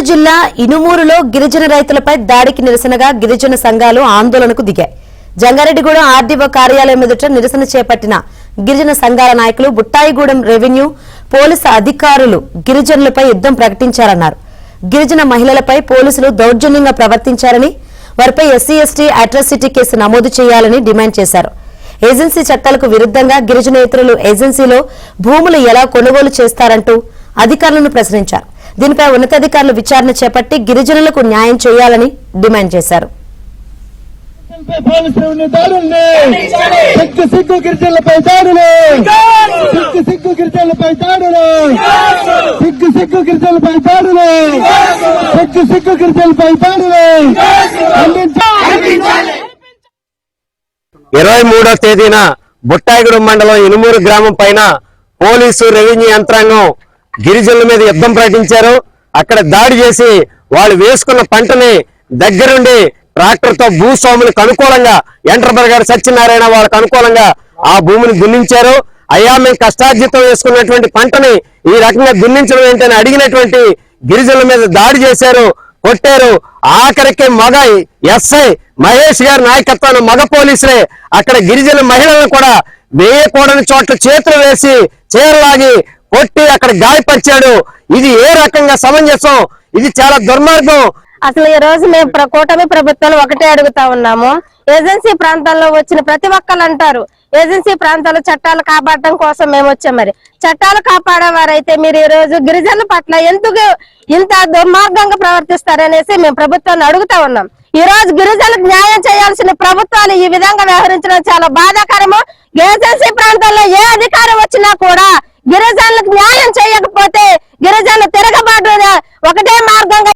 జిల్లా ఇనుమూరులో గిరిజన రైతులపై దాడికి నిరసనగా గిరిజన సంఘాలు ఆందోళనకు దిగాయి. జంగారెడ్డిగూడెం ఆర్డీఓ కార్యాలయం ఎదుట నిరసన చేపట్టిన గిరిజన సంఘాల నాయకులు బుట్టాయిగూడెం రెవెన్యూ పోలీసు అధికారులు గిరిజనులపై యుద్ధం ప్రకటించారన్నారు. గిరిజన మహిళలపై పోలీసులు దౌర్జన్యంగా ప్రవర్తించారని, వారిపై ఎస్సీ ఎస్టీ అట్రాసిటీ కేసు నమోదు చేయాలని డిమాండ్ చేశారు. ఏజెన్సీ చట్టాలకు విరుద్ధంగా గిరిజనేతరులు ఏజెన్సీలో భూములు ఎలా కొనుగోలు చేస్తారంటూ అధికారులను ప్రశ్నించారు. దీనిపై ఉన్నతాధికారులు విచారణ చేపట్టి గిరిజనులకు న్యాయం చేయాలని డిమాండ్ చేశారు. తేదీన బుట్టాయిగూడెం మండలం ఇనుమూరు గ్రామం పైన పోలీసు రెవెన్యూ యంత్రాంగం గిరిజనుల మీద యుద్ధం ప్రకటించారు. అక్కడ దాడి చేసి వాళ్ళు వేసుకున్న పంటని దగ్గరుండి ట్రాక్టర్ తో భూస్వాములకు అనుకూలంగా ఎంటర్బర్ గారు సత్యనారాయణ వాళ్ళకు అనుకూలంగా ఆ భూమిని దున్నించారు. అయ్యా మేము కష్టార్జితం వేసుకున్నటువంటి పంటని ఈ రకంగా దున్నించడం ఏంటని అడిగినటువంటి గిరిజనుల మీద దాడి చేశారు, కొట్టారు. ఆఖరికి మగ ఎస్ఐ మహేష్ గారి నాయకత్వాన్ని మగ పోలీసులే అక్కడ గిరిజన మహిళలను కూడా వేయకూడని చోట్ల చేతులు వేసి చీరలాగి కొట్టి అక్కడ గాయపరిచాడు. ఇది ఏ రకంగా సమంజసం? ఇది చాలా దుర్మార్గం. అసలు ఈ రోజు మేము కూటమి ప్రభుత్వాలు ఒకటే అడుగుతా ఉన్నాము. ఏజెన్సీ ప్రాంతాల్లో వచ్చిన ప్రతి ఒక్కరు అంటారు ఏజెన్సీ ప్రాంతాల్లో చట్టాలు కాపాడటం కోసం మేము వచ్చాం. మరి చట్టాలు కాపాడేవారైతే మీరు ఈ రోజు గిరిజనుల పట్ల ఎందుకు ఇంత దుర్మార్గంగా ప్రవర్తిస్తారనేసి మేము ప్రభుత్వాన్ని అడుగుతా ఉన్నాం. ఈ రోజు గిరిజనులకు న్యాయం చేయాల్సిన ప్రభుత్వాలు ఈ విధంగా వ్యవహరించడం చాలా బాధాకరము. ఏజెన్సీ ప్రాంతాల్లో ఏ అధికారం వచ్చినా కూడా గిరిజనులకు న్యాయం చేయకపోతే గిరిజనులు తిరగబాటు ఒకటే మార్గంగా